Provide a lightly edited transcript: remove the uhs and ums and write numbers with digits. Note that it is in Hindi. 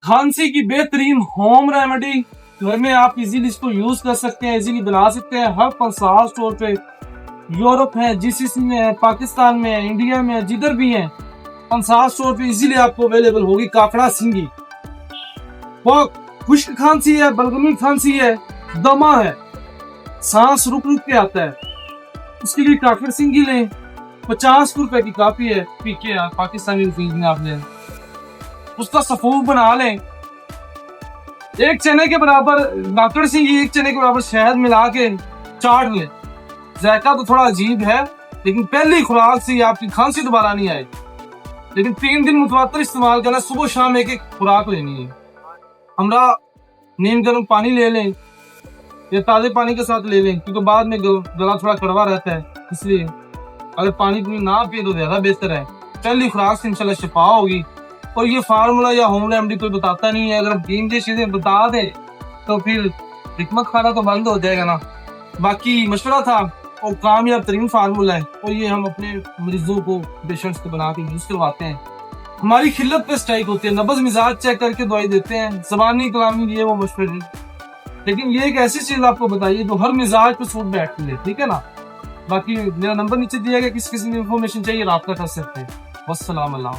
खांसी की बेहतरीन होम रेमेडी, घर में आप इजीली इसको यूज कर सकते हैं, इजीली बना सकते हैं। हर पंसार स्टोर पे, यूरोप है, जीसीसी में है, पाकिस्तान में है, इंडिया में है, जिधर भी है पंसार स्टोर पे इजीली आपको अवेलेबल होगी। काकड़ा सिंगी, वो खुश्क खांसी है, बलगमी खांसी है, दमा है, सांस रुक रुक के आता है, उसके लिए काकड़ा सिंगी लें। 50 रुपए की काफी है, पी के यार पाकिस्तानी रुपीज में आप लें। उसका सफूफ बना लें, एक चने के बराबर काकड़ सिंगी, एक चने के बराबर शहद मिला के चाट लें। जायका तो थोड़ा अजीब है, लेकिन पहली खुराक से आपकी खांसी दोबारा नहीं आए। लेकिन 3 दिन मुतवातर इस्तेमाल करना, सुबह शाम एक एक खुराक लेनी है। हमरा नीम गर्म पानी ले लें या ताजे पानी के साथ ले लें, क्योंकि बाद में गला थोड़ा कड़वा रहता है, इसलिए अगर पानी ना पिए तो ज्यादा बेहतर है। पहली खुराक से इंशाल्लाह शिफा होगी। और ये फार्मूला या होम रेमेडी कोई बताता नहीं है, अगर हम 3 चीजें बता दें तो फिर हिकमत खाना तो बंद हो जाएगा ना। बाकी मशवरा था और कामयाब तरीन फार्मूला है, और ये हम अपने मरीजों को, पेशेंट्स को बना के यूज करवाते हैं। हमारी खिल्लत पे स्ट्राइक होती है, नब्ज मिजाज चेक करके दवाई देते हैं, जबानी कलामी ये वो मशवरे, लेकिन ये एक ऐसी चीज आपको बताइए जो हर मिजाज पे सूट बैठती है, ठीक है ना। बाकी मेरा नंबर नीचे दिया गया, किसी किसी इंफॉर्मेशन चाहिए राब्ता कर सकते हैं। वस्सलाम अल्लाह।